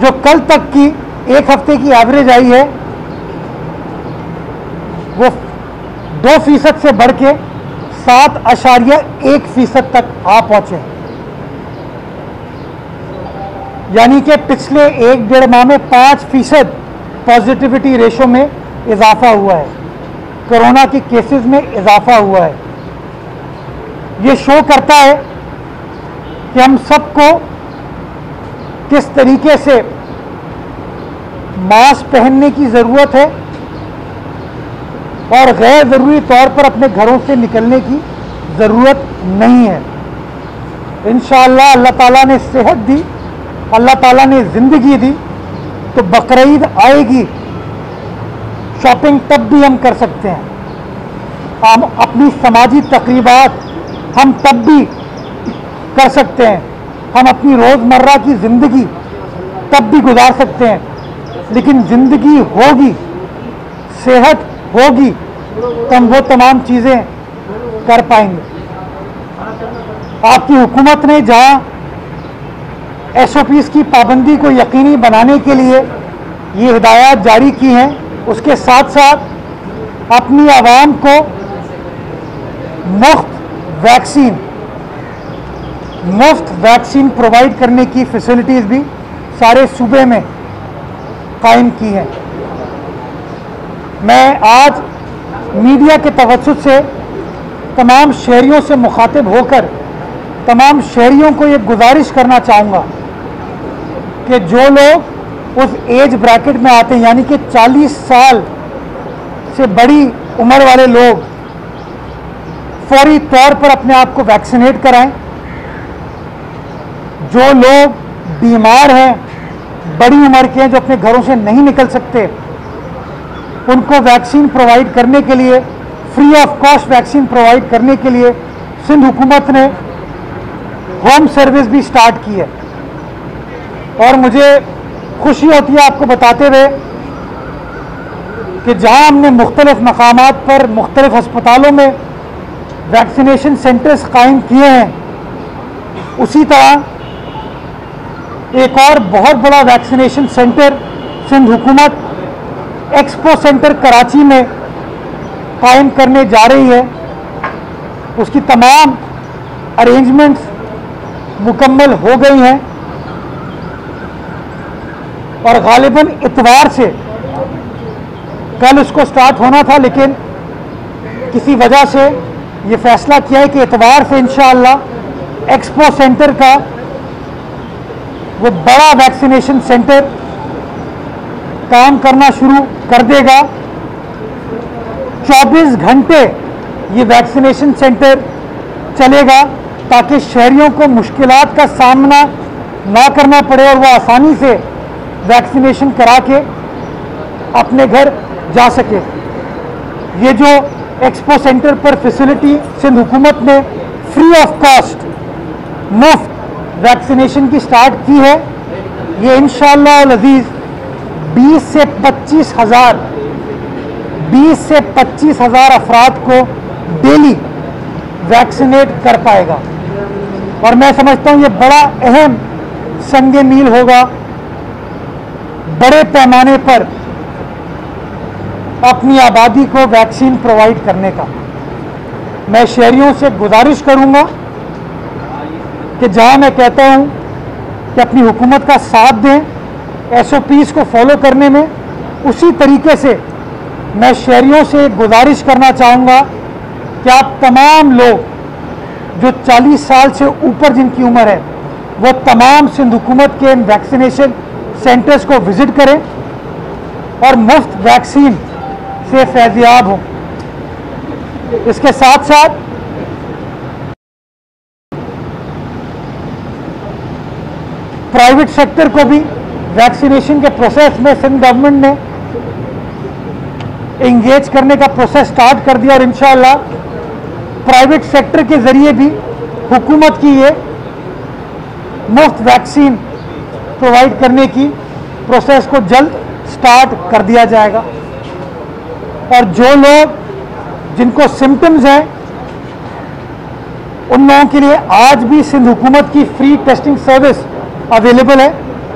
जो कल तक की एक हफ्ते की एवरेज आई है वो 2% से बढ़ के 7.1% तक आ पहुंचे। यानी कि पिछले 1-1.5 माह में 5% पॉजिटिविटी रेशो में इजाफा हुआ है, कोरोना के केसेस में इजाफा हुआ है। ये शो करता है कि हम सबको किस तरीके से मास्क पहनने की ज़रूरत है और गैर ज़रूरी तौर पर अपने घरों से निकलने की ज़रूरत नहीं है। इंशाअल्लाह अल्लाह ताला ने सेहत दी, अल्लाह ताला ने ज़िंदगी दी, तो बकरीद आएगी, शॉपिंग तब भी हम कर सकते हैं, हम अपनी समाजी तकरीबात हम तब भी कर सकते हैं, हम अपनी रोज़मर्रा की ज़िंदगी तब भी गुजार सकते हैं। लेकिन ज़िंदगी होगी, सेहत होगी, तो हम वो तमाम चीज़ें कर पाएंगे। आपकी हुकूमत ने जहाँ SOPs की पाबंदी को यकीनी बनाने के लिए ये हिदायत जारी की हैं, उसके साथ साथ अपनी आवाम को मुफ्त वैक्सीन प्रोवाइड करने की फैसिलिटीज़ भी सारे सूबे में कायम की हैं। मैं आज मीडिया के तवज्जुह से तमाम शहरियों से मुखातिब होकर तमाम शहरियों को ये गुजारिश करना चाहूँगा कि जो लोग उस एज ब्रैकेट में आते हैं, यानी कि 40 साल से बड़ी उम्र वाले लोग, फौरी तौर पर अपने आप को वैक्सीनेट कराएं। जो लोग बीमार हैं, बड़ी उम्र के हैं, जो अपने घरों से नहीं निकल सकते, उनको वैक्सीन प्रोवाइड करने के लिए, free of cost vaccine provide करने के लिए सिंध हुकूमत ने होम सर्विस भी स्टार्ट की है। और मुझे खुशी होती है आपको बताते हुए कि जहां हमने मुख्तलिफ मकामात पर मुख्तलिफ अस्पतालों में वैक्सीनेशन सेंटर्स कायम किए हैं, उसी तरह एक और बहुत बड़ा वैक्सीनेशन सेंटर सिंध हुकूमत एक्सपो सेंटर कराची में कायम करने जा रही है। उसकी तमाम अरेंजमेंट्स मुकम्मल हो गई हैं और गालिबन इतवार से, कल उसको स्टार्ट होना था लेकिन किसी वजह से ये फैसला किया है कि इतवार से इंशाअल्लाह एक्सपो सेंटर का वो बड़ा वैक्सीनेशन सेंटर काम करना शुरू कर देगा। 24 घंटे ये वैक्सीनेशन सेंटर चलेगा ताकि शहरियों को मुश्किलात का सामना ना करना पड़े और वो आसानी से वैक्सीनेशन करा के अपने घर जा सके। ये जो एक्सपो सेंटर पर फैसिलिटी सिंध हुकूमत ने फ्री ऑफ कॉस्ट मुफ्त वैक्सीनेशन की स्टार्ट की है, ये इंशाअल्लाह अल अज़ीज़ 20 से 25 हज़ार अफराद को डेली वैक्सीनेट कर पाएगा। और मैं समझता हूँ ये बड़ा अहम संगे मील होगा बड़े पैमाने पर अपनी आबादी को वैक्सीन प्रोवाइड करने का। मैं शहरियों से गुजारिश करूँगा कि जहाँ मैं कहता हूँ कि अपनी हुकूमत का साथ दें SOPs को फॉलो करने में, उसी तरीके से मैं शहरियों से गुजारिश करना चाहूँगा कि आप तमाम लोग जो 40 साल से ऊपर जिनकी उम्र है, वो तमाम सिंध हुकूमत के इन वैक्सीनेशन सेंटर्स को विज़िट करें और मुफ्त वैक्सीन से फैज़याब हों। इसके साथ साथ प्राइवेट सेक्टर को भी वैक्सीनेशन के प्रोसेस में सिंध गवर्नमेंट ने इंगेज करने का प्रोसेस स्टार्ट कर दिया और इंशाअल्लाह प्राइवेट सेक्टर के ज़रिए भी हुकूमत की ये मुफ्त वैक्सीन प्रोवाइड करने की प्रोसेस को जल्द स्टार्ट कर दिया जाएगा। और जो लोग जिनको सिम्टम्स हैं, उन लोगों के लिए आज भी सिंध हुकूमत की फ्री टेस्टिंग सर्विस अवेलेबल है।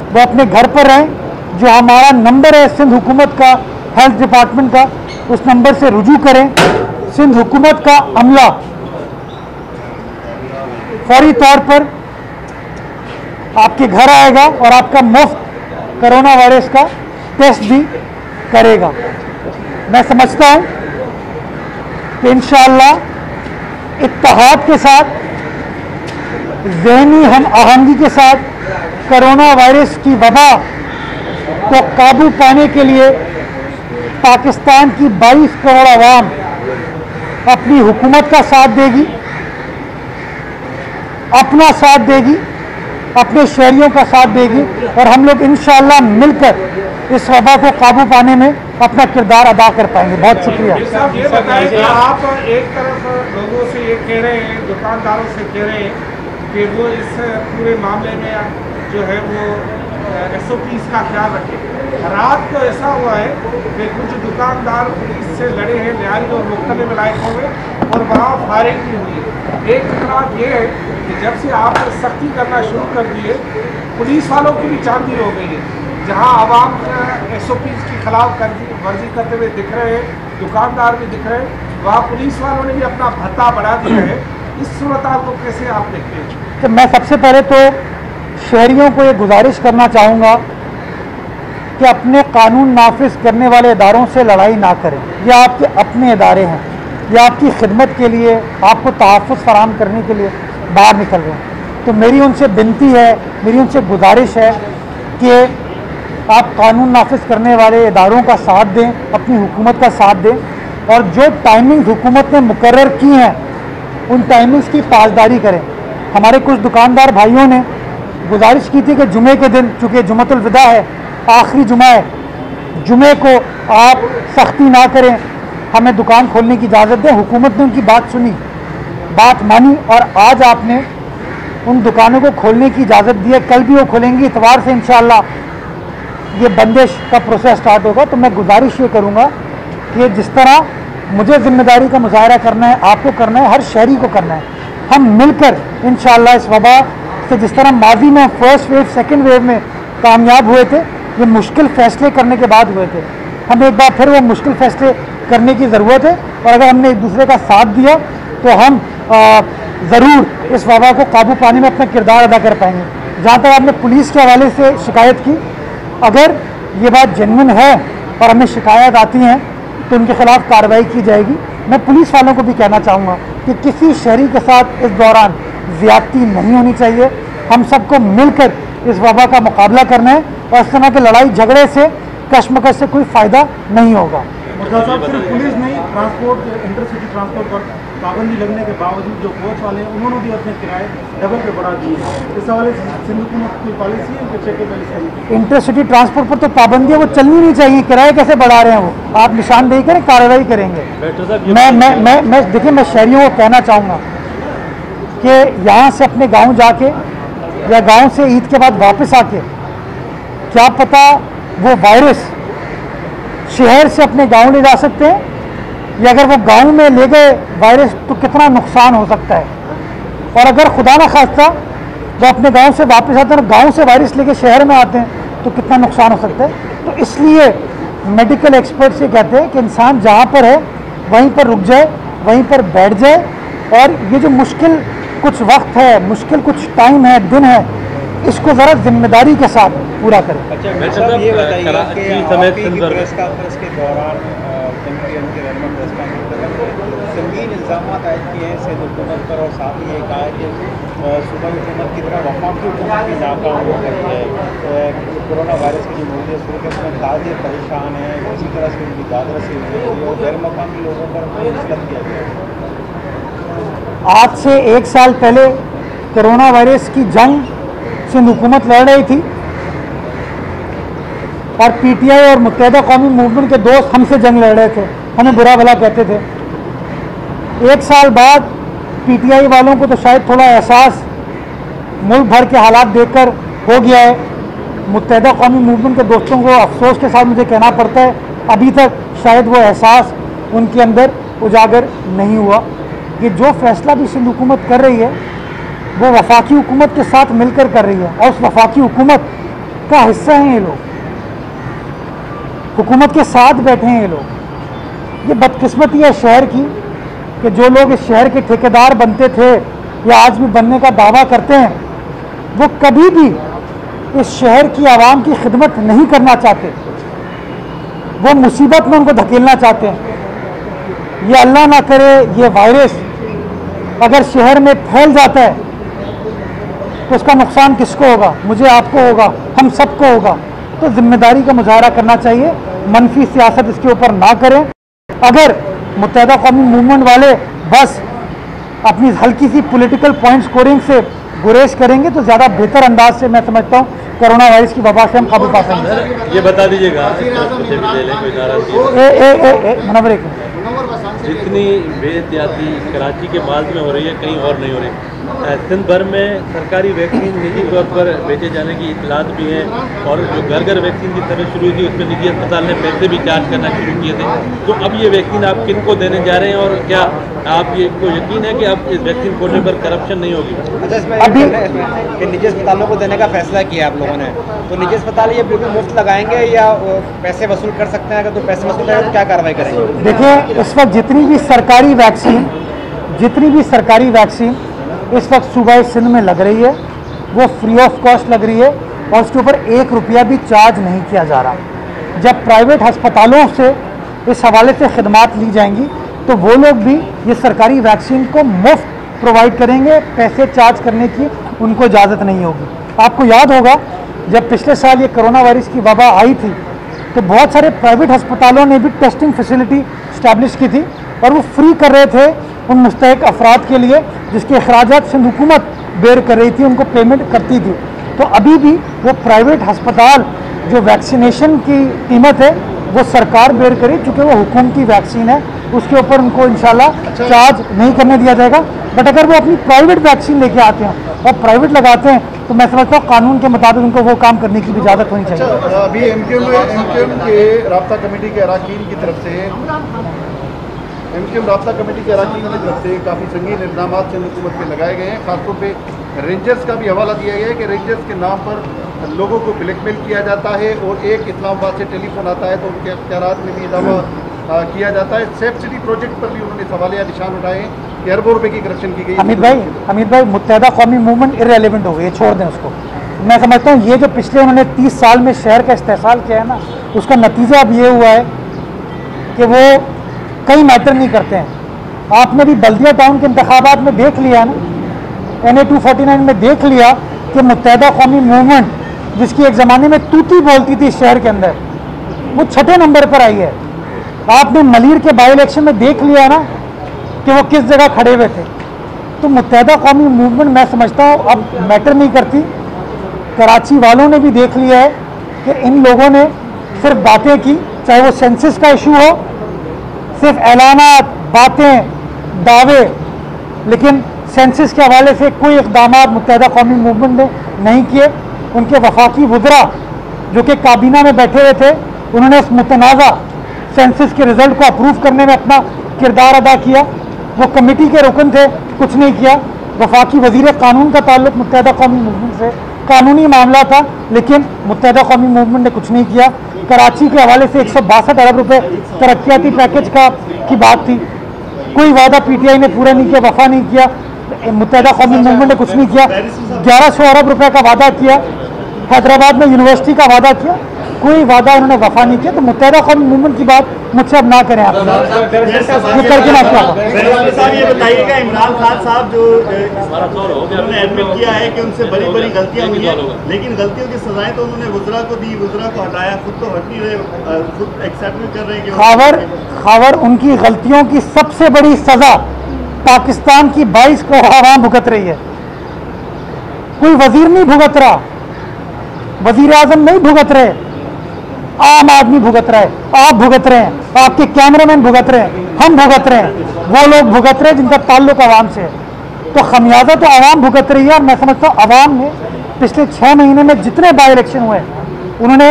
वो अपने घर पर रहें। जो हमारा नंबर है सिंध हुकूमत का, हेल्थ डिपार्टमेंट का, उस नंबर से रुजू करें। सिंध हुकूमत का अमला फौरी तौर पर आपके घर आएगा और आपका मुफ्त कोरोना वायरस का टेस्ट भी करेगा। मैं समझता हूं कि इंशाअल्लाह इत्तेहाद के साथ, ज़हनी हम आहंगी के साथ कोरोना वायरस की वबा को काबू पाने के लिए पाकिस्तान की 22 करोड़ आवाम अपनी हुकूमत का साथ देगी, अपना साथ देगी, अपने शहरियों का साथ देगी और हम लोग इंशाअल्लाह मिलकर इस वबा को काबू पाने में अपना किरदार अदा कर पाएंगे। बहुत शुक्रिया। ये बताइए कि आप एक तरफ लोगों से ये कह रहे हैं, दुकानदारों से कह रहे हैं कि वो इस पूरे मामले में जो है वो SOPs का ख्याल रखें। रात को ऐसा हुआ है कि कुछ दुकानदार पुलिस से लड़े हैं, न्यारी और मुख्तलिफ इलाकों में, और वहाँ फायरिंग भी हुई है। एक खतरा ये है कि जब से आप सख्ती करना शुरू कर दिए, पुलिस वालों की भी चांदी हो गई है। जहाँ आवाम SOPs की खिलाफ वर्जी करते हुए दिख रहे हैं, दुकानदार भी दिख रहे हैं, वहाँ पुलिस वालों ने भी अपना भत्ता बढ़ा दिया है। इस सूरत को कैसे आप देखते हैं? तो मैं सबसे पहले तो शहरियों को ये गुजारिश करना चाहूँगा कि अपने कानून नाफिज करने वाले इदारों से लड़ाई ना करें। ये आपके अपने इदारे हैं, ये आपकी खिदमत के लिए, आपको तहफ़्फ़ुज़ फराहम करने के लिए बाहर निकल रहे हैं। तो मेरी उनसे विनती है, मेरी उनसे गुजारिश है कि आप कानून नाफिज करने वाले इदारों का साथ दें, अपनी हुकूमत का साथ दें, और जो टाइमिंग हुकूमत ने मुकर्रर की हैं उन टाइमिंग्स की पासदारी करें। हमारे कुछ दुकानदार भाइयों ने गुजारिश की थी कि जुमे के दिन, चूँकि जुमतुल विदा है, आखिरी जुमा है, जुमे को आप सख्ती ना करें, हमें दुकान खोलने की इजाज़त दें। हुकूमत ने उनकी बात सुनी, बात मानी और आज आपने उन दुकानों को खोलने की इजाज़त दी है। कल भी वो खोलेंगी, इतवार से इंशाअल्लाह ये बंदिश का प्रोसेस स्टार्ट होगा। तो मैं गुजारिश ये करूँगा कि जिस तरह मुझे जिम्मेदारी का मुजाहरा करना है, आपको करना है, हर शहरी को करना है, हम मिलकर इंशाअल्लाह इस वबा से, जिस तरह माजी में फर्स्ट वेव सेकेंड वेव में कामयाब हुए थे, ये मुश्किल फ़ैसले करने के बाद हुए थे, हमें एक बार फिर वो मुश्किल फ़ैसले करने की ज़रूरत है। और अगर हमने एक दूसरे का साथ दिया तो हम ज़रूर इस वबा को काबू पाने में अपना किरदार अदा कर पाएंगे। जहाँ तक आपने पुलिस के हवाले से शिकायत की, अगर ये बात जेन्युइन है और हमें शिकायत आती हैं तो उनके खिलाफ कार्रवाई की जाएगी। मैं पुलिस वालों को भी कहना चाहूँगा कि किसी शहरी के साथ इस दौरान ज़्यादती नहीं होनी चाहिए। हम सबको मिलकर इस वबा का मुकाबला करना है और इस तरह के लड़ाई झगड़े से, कश्मकश से कोई फ़ायदा नहीं होगा। साहब, सिर्फ पुलिस नहीं, ट्रांसपोर्ट, इंटरसिटी ट्रांसपोर्ट पर पाबंदी लगने के बावजूद जो कोच वाले हैं उन्होंने भी अपने किराए डबल पे बढ़ा दिए। इस हवाले से सिंध हुकूमत की पॉलिसी है कि चेक पॉलिसी? इंटरसिटी ट्रांसपोर्ट पर तो पाबंदी है, वो चलनी नहीं चाहिए। किराए कैसे बढ़ा रहे हैं वो? आप निशानदेही करें, कार्रवाई करेंगे। मैं देखिए, मैं शहरियों को कहना चाहूँगा कि यहाँ से अपने गाँव जाके या गाँव से ईद के बाद वापस आके, क्या पता वो वायरस शहर से अपने गांव ले जा सकते हैं, या अगर वो गांव में ले गए वायरस तो कितना नुकसान हो सकता है। और अगर खुदा न खास्ता वो अपने गांव से वापस आते हैं और गांव से वायरस लेके शहर में आते हैं तो कितना नुकसान हो सकता है। तो इसलिए मेडिकल एक्सपर्ट्स ये कहते हैं कि इंसान जहाँ पर है वहीं पर रुक जाए, वहीं पर बैठ जाए, और ये जो मुश्किल कुछ वक्त है, मुश्किल कुछ टाइम है, दिन है, इसको ज़रा जिम्मेदारी के साथ पूरा करें। अच्छा, साहब ये बताइए कि आपकी प्रेस कॉन्फ्रेंस के दौरान संगीन इल्ज़ाम आयद किए हैं सिंध हुकूमत पर, और साथ ही ये कहा है कि सूबाई हुकूमत की तरह वफाकी हुकूमत की नाकाम हो गई है। कोरोना वायरस की जो मौजूदा सूरत में ताजिर परेशान है, किसी तरह से उनकी दादरसी हुई है और गैर मकामी लोगों पर मुसलत किया गया। आज से 1 साल पहले कोरोना वायरस की जंग सिंध हुकूमत लड़ रही थी और PTI और मुत्तहिदा कौमी मूवमेंट के दोस्त हमसे जंग लड़ रहे थे, हमें बुरा भला कहते थे। 1 साल बाद PTI वालों को तो शायद थोड़ा एहसास मुल्क भर के हालात देखकर हो गया है। मुत्तहिदा कौमी मूवमेंट के दोस्तों को अफसोस के साथ मुझे कहना पड़ता है, अभी तक शायद वो एहसास उनके अंदर उजागर नहीं हुआ। ये जो फैसला भी सिंध हुकूमत कर रही है वो वफाकी हुकूमत के साथ मिलकर कर रही है, और उस वफाकी हुकूमत का हिस्सा हैं ये लोग, हुकूमत के साथ बैठे हैं ये लोग। ये बदकिस्मती है शहर की कि जो लोग इस शहर के ठेकेदार बनते थे या आज भी बनने का दावा करते हैं, वो कभी भी इस शहर की आवाम की खिदमत नहीं करना चाहते, वो मुसीबत में उनको धकेलना चाहते हैं। ये अल्लाह ना करे ये वायरस अगर शहर में फैल जाता है तो उसका नुकसान किसको होगा? मुझे, आपको होगा, हम सबको होगा। तो जिम्मेदारी का मुजाहरा करना चाहिए, मनफी सियासत इसके ऊपर ना करें। अगर मुत्तहिदा कौमी मूवमेंट वाले बस अपनी हल्की सी पॉलिटिकल पॉइंट स्कोरिंग से गुरेज करेंगे तो ज़्यादा बेहतर अंदाज से मैं समझता हूँ कोरोना वायरस की वबा से हम काबू पा पाएंगे। ये बता दीजिएगा मुनव्वर एक जितनी बेहतियाती कराची के बाद में हो रही है कहीं और नहीं हो रही। सिंध भर में सरकारी वैक्सीन निजी तौर पर बेचे जाने की इतलात भी हैं और जो घर घर वैक्सीन की तरह शुरू थी उसमें निजी अस्पताल ने पैसे भी चार्ज करना शुरू किए थे। तो अब ये वैक्सीन आप किन को देने जा रहे हैं और क्या आप ये को यकीन है कि अब इस वैक्सीन खोलने पर करप्शन नहीं होगी? अच्छा, इसमें अभी निजी अस्पतालों को देने का फैसला किया आप लोगों ने, तो निजी अस्पताल ये बिल्कुल मुफ्त लगाएंगे या पैसे वसूल कर सकते हैं? अगर तो पैसे वसूल करेंगे तो क्या कार्रवाई करेंगे? देखिए, इस वक्त जितनी भी सरकारी वैक्सीन इस वक्त सूबा सिंध में लग रही है वो फ्री ऑफ कॉस्ट लग रही है और उसके ऊपर 1 रुपया भी चार्ज नहीं किया जा रहा। जब प्राइवेट अस्पतालों से इस हवाले से खिदमात ली जाएंगी तो वो लोग भी ये सरकारी वैक्सीन को मुफ्त प्रोवाइड करेंगे, पैसे चार्ज करने की उनको इजाज़त नहीं होगी। आपको याद होगा जब पिछले साल ये कोरोना वायरस की वबा आई थी तो बहुत सारे प्राइवेट अस्पतालों ने भी टेस्टिंग फैसिलिटी इस्टेब्लिश की थी और वो फ्री कर रहे थे उन मुस्तहिक अफराद के लिए जिसके अखराजात सिंध हुकूमत बेयर कर रही थी, उनको पेमेंट करती थी। तो अभी भी वो प्राइवेट अस्पताल जो वैक्सीनेशन की कीमत है वो सरकार बेयर करे, चूँकि वो हुकूम की वैक्सीन है, उसके ऊपर उनको इंशाल्लाह चार्ज नहीं करने दिया जाएगा। बट अगर वो अपनी प्राइवेट वैक्सीन लेके आते हैं और प्राइवेट लगाते हैं तो मैं समझता हूँ कानून के मुताबिक उनको वो काम करने की भी इजाज़त होनी चाहिए। अभी एमक्यूएम के राब्ता कमेटी के अरकान की तरफ से काफ़ी संगीन इल्ज़ाम सिंध हुकूमत पे लगाए गए हैं। खासतौर पे रेंजर्स का भी हवाला दिया गया है कि रेंजर्स के नाम पर लोगों को ब्लैकमेल किया जाता है और एक इस्लामाबाद से टेलीफोन आता है तो उनके अख्तियारात में भी इजाफा किया जाता है। सेफ सिटी प्रोजेक्ट पर भी उन्होंने सवालिया निशान उठाए कि अरबों रुपए की करप्शन की गई। हमीद भाई मुत्तहिदा कौमी मूवमेंट इर्रेलेवेंट हो गई, छोड़ दें उसको। मैं समझता हूँ ये जो पिछले उन्होंने 30 साल में शहर का इस्तेहसाल किया है ना, उसका नतीजा अब ये हुआ है कि वो कई मैटर नहीं करते हैं। आपने भी बल्दिया टाउन के इंतखाबात में देख लिया ना, NA 249 में देख लिया कि मुत्तहिदा कौमी मूवमेंट जिसकी एक ज़माने में तूती बोलती थी शहर के अंदर, वो 6ठे नंबर पर आई है। आपने मलीर के बाई इलेक्शन में देख लिया ना कि वो किस जगह खड़े हुए थे। तो मुत्तहिदा कौमी मूवमेंट मैं समझता हूँ अब मैटर नहीं करती। कराची वालों ने भी देख लिया है कि इन लोगों ने सिर्फ बातें की, चाहे वो सेंसस का इशू हो, सिर्फ ऐलानात, बातें, दावे, लेकिन सेंसस के हवाले से कोई इक़दाम मुत्तहिदा कौमी मूवमेंट ने नहीं किए। उनके वफाकी वज़रा जो कि काबीना में बैठे हुए थे उन्होंने उस मुतनाज़ा सेंसस के रिज़ल्ट को अप्रूव करने में अपना किरदार अदा किया। वो कमेटी के रुकन थे, कुछ नहीं किया। वफाकी वज़ीर कानून का ताल्लुक मुत्तहिदा कौमी मूवमेंट से, कानूनी मामला था, लेकिन मुत्तहिदा कौमी मूवमेंट ने कुछ नहीं किया। कराची के हवाले से 162 अरब रुपए तरक्याती पैकेज की बात थी, कोई वादा PTI ने पूरा नहीं किया, वफा नहीं किया। मुत्तहिदा कौमी मूवमेंट ने कुछ नहीं किया। 1100 अरब रुपए का वादा किया, हैदराबाद में यूनिवर्सिटी का वादा किया, कोई वादा उन्होंने वफा नहीं किया। तो मुत्तहिदा कौमी मूवमेंट की बात मुझसे अब ना करें आप, ये करके ना क्या। ये बताइएगा, इमरान खान साहब जो उन्होंने एडमिट किया है कि उनसे बड़ी बड़ी गलतियां हुई हैं, लेकिन गलतियों की सजाएं तो उन्होंने वज़रा को दी, वज़रा को हटाया, खुद तो हट नहीं रहे, खुद एक्सेप्ट नहीं कर रहे कि खावर उनकी गलतियों की सबसे बड़ी सजा पाकिस्तान की 22 को आवाम भुगत रही है। कोई वजीर नहीं भुगत रहा, वजीर आजम नहीं भुगत रहे, आम आदमी भुगत रहा है, आप भुगत रहे हैं, आपके कैमरामैन भुगत रहे हैं, हम भुगत रहे हैं, वो लोग भुगत रहे हैं जिनका ताल्लुक आवाम से है। तो खमियाजा तो आवाम भुगत रही है। और मैं समझता हूँ आवाम ने पिछले 6 महीने में जितने बाई इलेक्शन हुए उन्होंने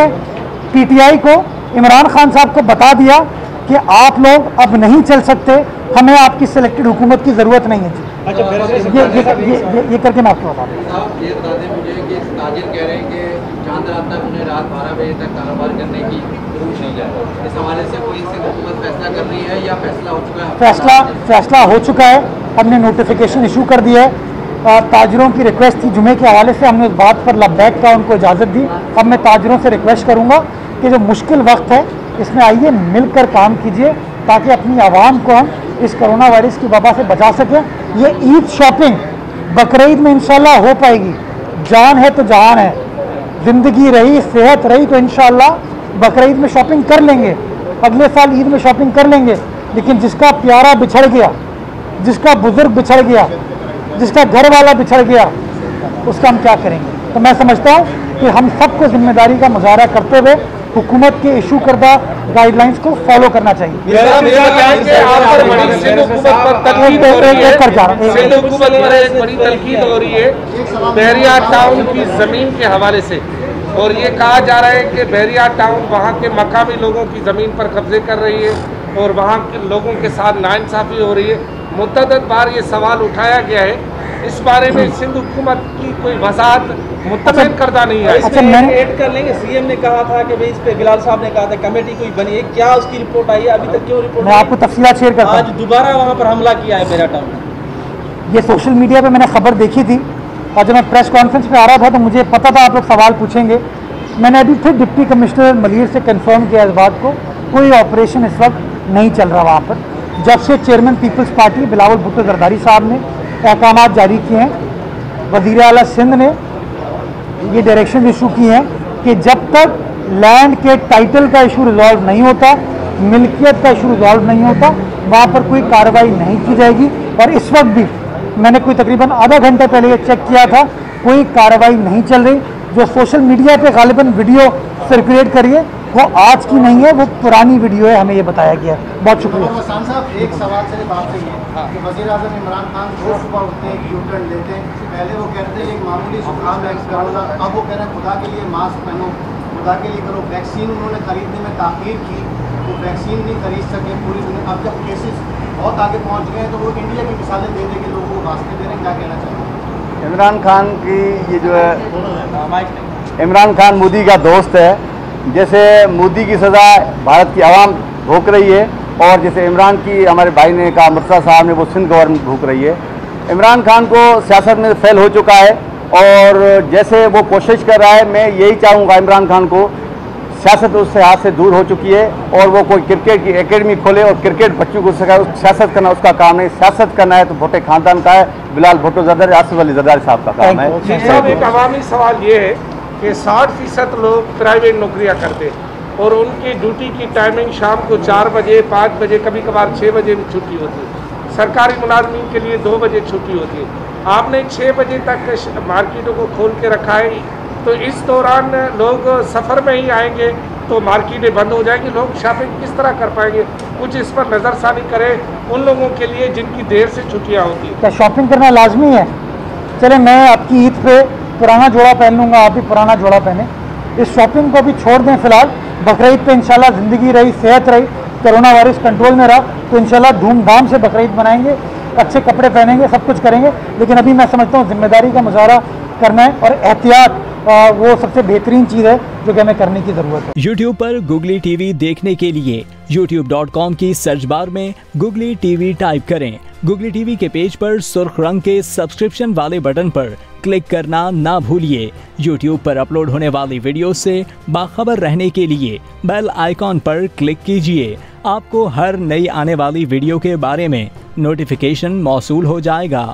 PTI को, इमरान खान साहब को बता दिया कि आप लोग अब नहीं चल सकते, हमें आपकी सिलेक्टेड हुकूमत की ज़रूरत नहीं है। ये करके मैं आपको बता दूँ। साहब ये बता दें मुझे कि ताजिर कह रहे हैं कि जहाँ तक उन्हें रात 12 बजे तक कारोबार करने की जरूरत नहीं है, इस हवाले से कोई सिंध हुकूमत फैसला कर रही है या फैसला हो चुका है? फैसला हो चुका है, हमने नोटिफिकेशन इशू कर दिया है। ताजरों की रिक्वेस्ट थी जुमे के हवाले से, हमने उस बात पर लब्बैक का उनको इजाज़त दी। अब मैं ताजरों से रिक्वेस्ट करूँगा कि जो मुश्किल वक्त है इसमें आइए मिलकर काम कीजिए ताकि अपनी आवाम को हम इस कोरोना वायरस की वबा से बचा सकें। ये ईद शॉपिंग बकरीद में इंशाल्लाह हो पाएगी। जान है तो जहान है, ज़िंदगी रही सेहत रही तो इंशाल्लाह बकरीद में शॉपिंग कर लेंगे, अगले साल ईद में शॉपिंग कर लेंगे। लेकिन जिसका प्यारा बिछड़ गया, जिसका बुजुर्ग बिछड़ गया, जिसका घर वाला बिछड़ गया, उसका हम क्या करेंगे? तो मैं समझता हूँ कि हम सबको जिम्मेदारी का मुजाहरा करते हुए हुकूमत के इशू करदा गाइडलाइंस को फॉलो करना चाहिए। बड़ी तनकीद हो रही है बहरिया टाउन की ज़मीन के हवाले से, और ये कहा जा रहा है कि बहरिया टाउन वहाँ के मकामी लोगों की ज़मीन पर कब्जे कर रही है और वहाँ के लोगों के साथ नाइंसाफ़ी हो रही है। मुतअद्दिद बार ये सवाल उठाया गया है, इस बारे में सिंध हुकूमत की कोई वजाहत मुतमिन करदा नहीं है। अच्छा, मैंने ऐड कर लेंगे। सीएम ने कहा था कि भाई इस पे बिलाल साहब ने कहा था कमेटी कोई बनी है, क्या उसकी रिपोर्ट आई है? अभी तक क्यों रिपोर्ट? मैं आपको तफसीलात शेयर करता हूं। आज दोबारा वहां पर हमला किया है बहरिया टाउन में। ये सोशल मीडिया पे मैंने खबर देखी थी और जब मैं प्रेस कॉन्फ्रेंस पे आ रहा था तो मुझे पता था आप लोग सवाल पूछेंगे। मैंने अभी फिर डिप्टी कमिश्नर मलिर से कंफर्म किया इस बात को, कोई ऑपरेशन इस वक्त नहीं चल रहा वहाँ पर। जब से chairman Peoples Party Bilawal Bhutto Zardari sahab ने अहकाम जारी किए हैं, वज़ीर आला सिंध ने ये डायरेक्शन इशू की हैं कि जब तक लैंड के टाइटल का इशू रिजॉल्व नहीं होता, मिल्कियत का इशू रिजॉल्व नहीं होता, वहाँ पर कोई कार्रवाई नहीं की जाएगी। और इस वक्त भी मैंने कोई तकरीबन आधा घंटे पहले ये चेक किया था, कोई कार्रवाई नहीं चल रही। जो सोशल मीडिया पे गालिबन वीडियो सर्कुलेट करिए वो आज की नहीं है, वो पुरानी वीडियो है, हमें ये बताया गया है। बहुत शुक्रिया। खान साहब, एक सवाल सिर्फ आपसे ये है कि वज़ीर आज़म इमरान खान रोज़ सुबह उठते हैं, यू टर्न लेते हैं। पहले वो कहते हैं एक मामूली जुकाम है कोरोना, अब वो कह रहे हैं खुदा के लिए मास्क पहनो, खुदा के लिए करो। वैक्सीन उन्होंने खरीदने में ताख़ीर की, वो वैक्सीन नहीं खरीद सके पूरी दुनिया। अब जब केसेस बहुत आगे पहुँच गए हैं तो वो इंडिया की मिसालें दे दे के लोगों को वास्ते दे रहे हैं, क्या कहना चाहिए? इमरान खान की ये जो है, इमरान खान मोदी का दोस्त है। जैसे मोदी की सज़ा भारत की आवाम भोग रही है और जैसे इमरान की हमारे भाई ने कहा, मुर्तज़ा साहब ने, वो सिंध गवर्नमेंट भोग रही है। इमरान खान को सियासत में फेल हो चुका है और जैसे वो कोशिश कर रहा है, मैं यही चाहूँगा इमरान खान को, सियासत उससे हाथ से दूर हो चुकी है और वो कोई क्रिकेट की एकेडमी खोले और क्रिकेट बच्चों को सिखाए। सियासत करना उसका काम नहीं, सियासत करना है तो भुट्टो खानदान का है, बिलाल भुट्टो जरदारी, आसिफ अली जरदारी साहब का काम है। एक अवामी सवाल ये है कि 60% लोग प्राइवेट नौकरियां करते और उनकी ड्यूटी की टाइमिंग शाम को 4 बजे, 5 बजे, कभी कभार 6 बजे भी छुट्टी होती है। सरकारी मुलाजमीन के लिए 2 बजे छुट्टी होती है। आपने 6 बजे तक मार्केटों को खोल के रखा है, तो इस दौरान लोग सफ़र में ही आएंगे तो मार्केटें बंद हो जाएंगी, लोग शॉपिंग किस तरह कर पाएंगे? कुछ इस पर नज़रसानी करें उन लोगों के लिए जिनकी देर से छुट्टियाँ होती हैं। क्या शॉपिंग करना लाजमी है? चले मैं आपकी ईद पे पुराना जोड़ा पहन लूँगा, आप भी पुराना जोड़ा पहने। इस शॉपिंग को भी छोड़ दें फ़िलहाल। बकरीद पे इंशाल्लाह ज़िंदगी रही, सेहत रही, कोरोना वायरस कंट्रोल में रहा तो इंशाल्लाह धूमधाम से बकरीद मनाएंगे, अच्छे कपड़े पहनेंगे, सब कुछ करेंगे। लेकिन अभी मैं समझता हूँ जिम्मेदारी का मुजाहरा करना है और एहतियात वो सबसे बेहतरीन चीज़ है जो कि हमें करने की ज़रूरत है। YouTube पर Googly TV देखने के लिए youtube.com की सर्च बार में Googly TV टाइप करें। Googly TV के पेज पर सुर्ख रंग के सब्सक्रिप्शन वाले बटन पर क्लिक करना ना भूलिए। YouTube पर अपलोड होने वाली वीडियो से बाखबर रहने के लिए बेल आइकॉन पर क्लिक कीजिए। आपको हर नई आने वाली वीडियो के बारे में नोटिफिकेशन मौसूल हो जाएगा।